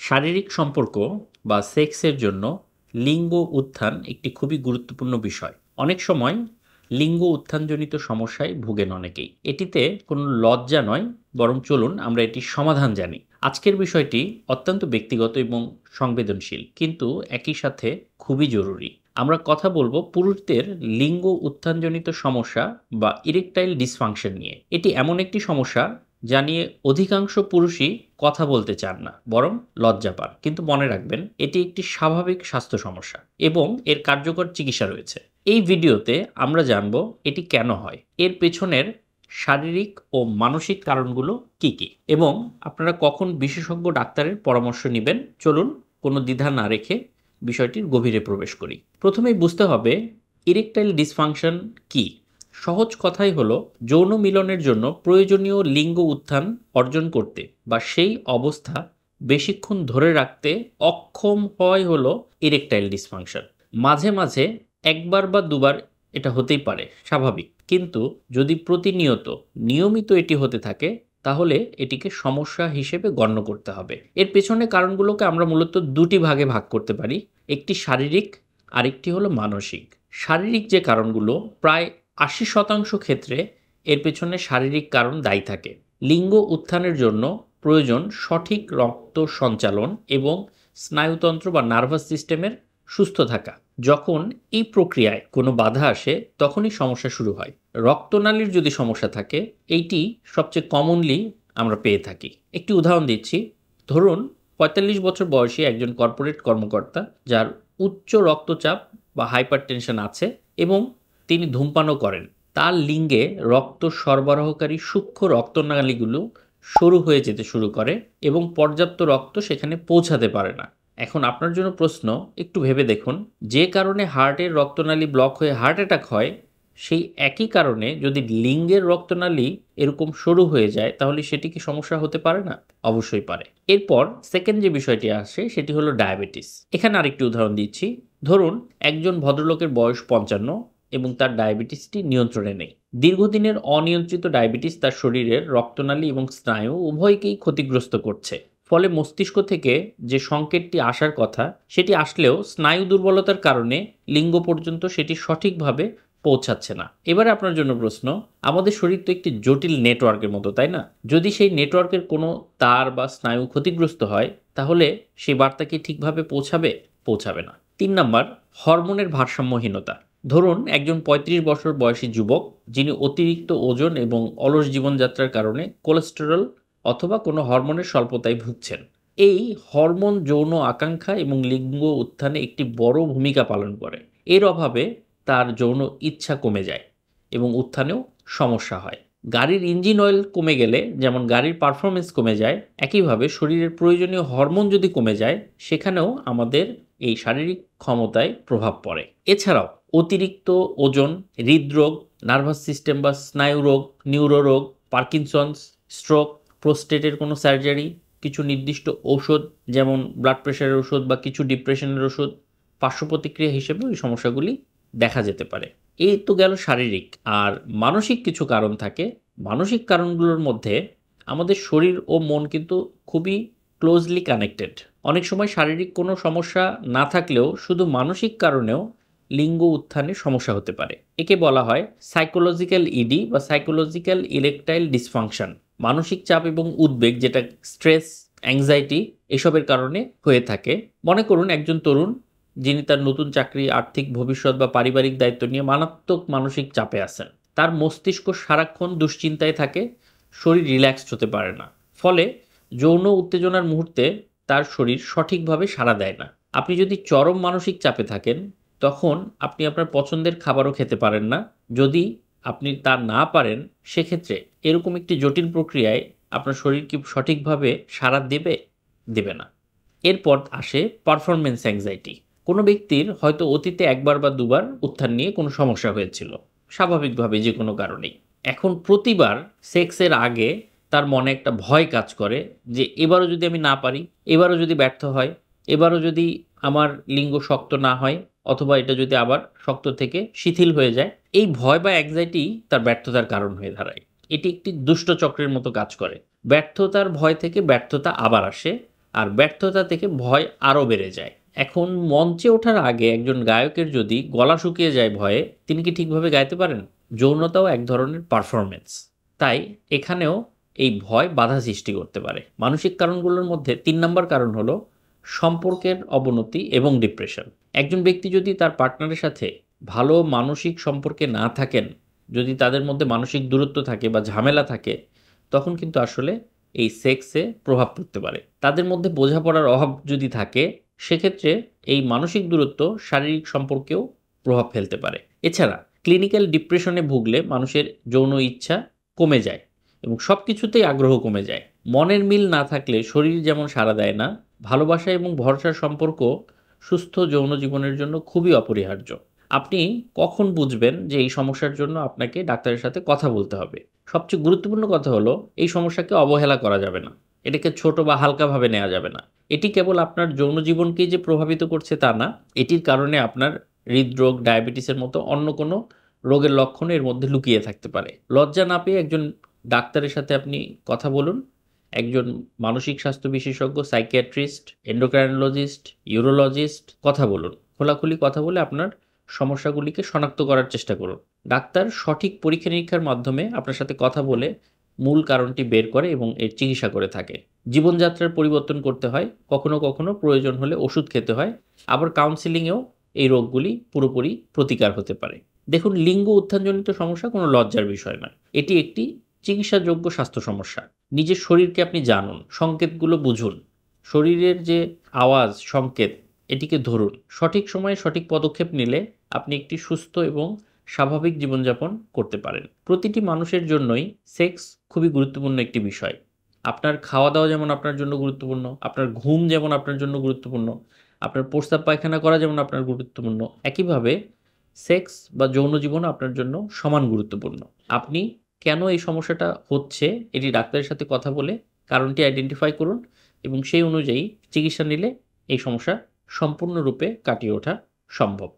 শারীরিক সম্পর্ক বা সেক্সের জন্য লিঙ্গ উত্থান একটি খুবই গুরুত্বপূর্ণ বিষয়। অনেক সময় লিঙ্গ উত্থানজনিত সমস্যায় ভোগেন অনেকেই। এটিতে কোনো লজ্জা নয়, বরং চলুন আমরা এটির সমাধান জানি। আজকের বিষয়টি অত্যন্ত ব্যক্তিগত এবং সংবেদনশীল, কিন্তু একই সাথে খুবই জরুরি। আমরা কথা বলবো পুরুষদের লিঙ্গ উত্থানজনিত সমস্যা বা ইরেকটাইল ডিসফাংশন নিয়ে। এটি এমন একটি সমস্যা যা নিয়ে অধিকাংশ পুরুষই কথা বলতে চান না, বরং লজ্জা পান। কিন্তু মনে রাখবেন, এটি একটি স্বাভাবিক স্বাস্থ্য সমস্যা এবং এর কার্যকর চিকিৎসা রয়েছে। এই ভিডিওতে আমরা জানব এটি কেন হয়, এর পেছনের শারীরিক ও মানসিক কারণগুলো কি কি, এবং আপনারা কখন বিশেষজ্ঞ ডাক্তারের পরামর্শ নেবেন। চলুন কোনো দ্বিধা না রেখে বিষয়টির গভীরে প্রবেশ করি। প্রথমেই বুঝতে হবে ইরেকটাইল ডিসফাংশন কি। সহজ কথাই হলো, যৌন মিলনের জন্য প্রয়োজনীয় লিঙ্গ উত্থান অর্জন করতে বা সেই অবস্থা বেশিক্ষণ ধরে রাখতে অক্ষম হয় হলো ইরেকটাইল ডিসফাংশন। মাঝে মাঝে একবার বা দুবার এটা হতেই পারে, স্বাভাবিক। কিন্তু যদি প্রতিনিয়ত নিয়মিত এটি হতে থাকে, তাহলে এটিকে সমস্যা হিসেবে গণ্য করতে হবে। এর পেছনে কারণগুলোকে আমরা মূলত দুটি ভাগে ভাগ করতে পারি, একটি শারীরিক, আরেকটি হলো মানসিক। শারীরিক যে কারণগুলো, প্রায় ৮০% ক্ষেত্রে এর পেছনে শারীরিক কারণ দায়ী থাকে। লিঙ্গ উত্থানের জন্য প্রয়োজন সঠিক রক্ত সঞ্চালন এবং স্নায়ুতন্ত্র বা নার্ভাস সিস্টেমের সুস্থ থাকা। যখন এই প্রক্রিয়ায় কোনো বাধা আসে, তখনই সমস্যা শুরু হয়। রক্তনালীর যদি সমস্যা থাকে, এইটি সবচেয়ে কমনলি আমরা পেয়ে থাকি। একটি উদাহরণ দিচ্ছি। ধরুন ৪৫ বছর বয়সী একজন কর্পোরেট কর্মকর্তা, যার উচ্চ রক্তচাপ বা হাইপার টেনশন আছে এবং তিনি ধূমপানও করেন। তার লিঙ্গে রক্ত সরবরাহকারী সূক্ষ্ম রক্তনালীগুলো সরু হয়ে যেতে শুরু করে এবং পর্যাপ্ত রক্ত সেখানে পৌঁছাতে পারে না। এখন আপনার জন্য প্রশ্ন, একটু ভেবে দেখুন, যে কারণে হার্টের রক্তনালী ব্লক হয়ে হার্ট অ্যাটাক হয়, সেই একই কারণে যদি লিঙ্গের রক্তনালী এরকম সরু হয়ে যায়, তাহলে সেটি কি সমস্যা হতে পারে না? অবশ্যই পারে। এরপর সেকেন্ড যে বিষয়টি আসে, সেটি হলো ডায়াবেটিস। এখানে আরেকটি উদাহরণ দিচ্ছি। ধরুন একজন ভদ্রলোকের বয়স ৫৫ এবং তার ডায়াবেটিসটি নিয়ন্ত্রণে নেই। দীর্ঘদিনের অনিয়ন্ত্রিত ডায়াবেটিস তার শরীরের রক্তনালী এবং স্নায়ু উভয়কেই ক্ষতিগ্রস্ত করছে। ফলে মস্তিষ্ক থেকে যে সংকেতটি আসার কথা, সেটি আসলেও স্নায়ু দুর্বলতার কারণে লিঙ্গ পর্যন্ত সেটি সঠিকভাবে পৌঁছাচ্ছে না। এবারে আপনার জন্য প্রশ্ন, আমাদের শরীর তো একটি জটিল নেটওয়ার্কের মতো, তাই না? যদি সেই নেটওয়ার্কের কোনো তার বা স্নায়ু ক্ষতিগ্রস্ত হয়, তাহলে সেই বার্তা কি ঠিকভাবে পৌঁছাবে? পৌঁছাবে না। ৩ নাম্বার, হরমোনের ভারসাম্যহীনতা। ধরুন একজন ৩৫ বছর বয়সী যুবক, যিনি অতিরিক্ত ওজন এবং অলস জীবনযাত্রার কারণে কোলেস্টেরল অথবা কোনো হরমোনের স্বল্পতায় ভুগছেন। এই হরমোন যৌন আকাঙ্ক্ষা এবং লিঙ্গ উত্থানে একটি বড় ভূমিকা পালন করে। এর অভাবে তার যৌন ইচ্ছা কমে যায় এবং উত্থানেও সমস্যা হয়। গাড়ির ইঞ্জিন অয়েল কমে গেলে যেমন গাড়ির পারফরমেন্স কমে যায়, একইভাবে শরীরের প্রয়োজনীয় হরমোন যদি কমে যায়, সেখানেও আমাদের এই শারীরিক ক্ষমতায় প্রভাব পড়ে। এছাড়াও অতিরিক্ত ওজন, হৃদরোগ, নার্ভাস সিস্টেম বা স্নায়ু রোগ, নিউরো রোগ, পার্কিনসন্স, স্ট্রোক, প্রোস্টেটের কোনো সার্জারি, কিছু নির্দিষ্ট ঔষধ যেমন ব্লাড প্রেশারের ওষুধ বা কিছু ডিপ্রেশনের ওষুধ পার্শ্ব প্রতিক্রিয়া হিসেবে ওই সমস্যাগুলি দেখা যেতে পারে। এই তো গেল শারীরিক। আর মানসিক কিছু কারণ থাকে। মানসিক কারণগুলোর মধ্যে আমাদের শরীর ও মন কিন্তু খুবই ক্লোজলি কানেক্টেড। অনেক সময় শারীরিক কোনো সমস্যা না থাকলেও শুধু মানসিক কারণেও লিঙ্গ উত্থানে সমস্যা হতে পারে। একে বলা হয় সাইকোলজিক্যাল ইডি বা সাইকোলজিক্যাল ইরেকটাইল ডিসফাংশন। মানসিক চাপ এবং উদ্বেগ, যেটা স্ট্রেস, অ্যাংজাইটি, এসবের কারণে হয়ে থাকে। মনে করুন একজন তরুণ, যিনি তার নতুন চাকরি, আর্থিক ভবিষ্যৎ বা পারিবারিক দায়িত্ব নিয়ে মারাত্মক মানসিক চাপে আছেন। তার মস্তিষ্ক সারাক্ষণ দুশ্চিন্তায় থাকে, শরীর রিল্যাক্সড হতে পারে না। ফলে যৌন উত্তেজনার মুহূর্তে তার শরীর সঠিকভাবে সাড়া দেয় না। আপনি যদি চরম মানসিক চাপে থাকেন, তখন আপনি আপনার পছন্দের খাবারও খেতে পারেন না। যদি আপনি তা না পারেন, সেক্ষেত্রে এরকম একটি জটিল প্রক্রিয়ায় আপনার শরীর কি সঠিকভাবে সাড়া দেবে? দেবে না। এরপর আসে পারফরম্যান্স অ্যাংজাইটি। কোনো ব্যক্তির হয়তো অতীতে একবার বা দুবার উত্থান নিয়ে কোনো সমস্যা হয়েছিল, স্বাভাবিকভাবে যে কোনো কারণেই। এখন প্রতিবার সেক্সের আগে তার মনে একটা ভয় কাজ করে যে এবারও যদি আমি না পারি, এবারও যদি ব্যর্থ হয়, এবারও যদি আমার লিঙ্গ শক্ত না হয়, অথবা এটা যদি আবার শক্ত থেকে শিথিল হয়ে যায়, এই ভয় বা অ্যাংজাইটি তার ব্যর্থতার কারণ হয়ে দাঁড়ায়। এটি একটি দুষ্ট চক্রের মতো কাজ করে। ব্যর্থতার ভয় থেকে ব্যর্থতা আবার আসে, আর ব্যর্থতা থেকে ভয় আরও বেড়ে যায়। এখন মঞ্চে ওঠার আগে একজন গায়কের যদি গলা শুকিয়ে যায় ভয়ে, তিনি কি ঠিকভাবে গাইতে পারেন? যৌনতাও এক ধরনের পারফরম্যান্স। তাই এখানেও এই ভয় বাধা সৃষ্টি করতে পারে। মানসিক কারণগুলোর মধ্যে ৩ নাম্বার কারণ হলো সম্পর্কের অবনতি এবং ডিপ্রেশন। একজন ব্যক্তি যদি তার পার্টনারের সাথে ভালো মানসিক সম্পর্কে না থাকেন, যদি তাদের মধ্যে মানসিক দূরত্ব থাকে বা ঝামেলা থাকে, তখন কিন্তু আসলে এই সেক্সে প্রভাব পড়তে পারে। তাদের মধ্যে বোঝাপড়ার অভাব যদি থাকে, সেক্ষেত্রে এই মানসিক দূরত্ব শারীরিক সম্পর্কেও প্রভাব ফেলতে পারে। এছাড়া ক্লিনিক্যাল ডিপ্রেশনে ভুগলে মানুষের যৌন ইচ্ছা কমে যায় এবং সব কিছুতেই আগ্রহ কমে যায়। মনের মিল না থাকলে শরীর যেমন সাড়া দেয় না, ভালোবাসা এবং ভরসার সম্পর্ক সুস্থ যৌন জীবনের জন্য খুবই অপরিহার্য। আপনি কখন বুঝবেন যে এই সমস্যার জন্য আপনাকে ডাক্তারের সাথে কথা বলতে হবে? সবচেয়ে গুরুত্বপূর্ণ কথা হলো, এই সমস্যাকে অবহেলা করা যাবে না। এটাকে ছোট বা হালকাভাবে নেওয়া যাবে না। এটি কেবল আপনার যৌন জীবনকেই যে প্রভাবিত করছে তা না, এটির কারণে আপনার হৃদরোগ, ডায়াবেটিসের মতো অন্য কোনো রোগের লক্ষণ এর মধ্যে লুকিয়ে থাকতে পারে। লজ্জা না পেয়ে একজন ডাক্তারের সাথে আপনি কথা বলুন। একজন মানসিক স্বাস্থ্য বিশেষজ্ঞ, সাইকিয়াট্রিস্ট, এন্ডোক্রাইনোলজিস্ট, ইউরোলজিস্ট কথা বলুন। খোলাখুলি কথা বলে আপনার সমস্যাগুলিকে শনাক্ত করার চেষ্টা করুন। ডাক্তার সঠিক পরীক্ষা-নিরীক্ষার মাধ্যমে আপনার সাথে কথা বলে মূল কারণটি বের করে এবং এর চিকিৎসা করে থাকে। জীবনযাত্রার পরিবর্তন করতে হয়, কখনো, কখনো প্রয়োজন হলে ওষুধ খেতে হয়। আবার কাউন্সেলিংয়েও এই রোগগুলি পুরোপুরি প্রতিকার হতে পারে। দেখুন, লিঙ্গ উত্থানজনিত সমস্যা কোনো লজ্জার বিষয় নয়। এটি একটি চিকিৎসাযোগ্য স্বাস্থ্য সমস্যা। নিজের শরীরকে আপনি জানুন, সংকেতগুলো বুঝুন। শরীরের যে আওয়াজ, সংকেত, এটিকে ধরুন। সঠিক সময়ে সঠিক পদক্ষেপ নিলে আপনি একটি সুস্থ এবং স্বাভাবিক জীবনযাপন করতে পারেন। প্রতিটি মানুষের জন্যই সেক্স খুবই গুরুত্বপূর্ণ একটি বিষয়। আপনার খাওয়া-দাওয়া যেমন আপনার জন্য গুরুত্বপূর্ণ, আপনার ঘুম যেমন আপনার জন্য গুরুত্বপূর্ণ, আপনার প্রস্রাব পায়খানা করা যেমন আপনার গুরুত্বপূর্ণ, একইভাবে সেক্স বা যৌন জীবনও আপনার জন্য সমান গুরুত্বপূর্ণ। আপনি কেন এই সমস্যাটা হচ্ছে, এটি ডাক্তারের সাথে কথা বলে কারণটি আইডেন্টিফাই করুন এবং সেই অনুযায়ী চিকিৎসা নিলে এই সমস্যা সম্পূর্ণরূপে কাটিয়ে ওঠা সম্ভব।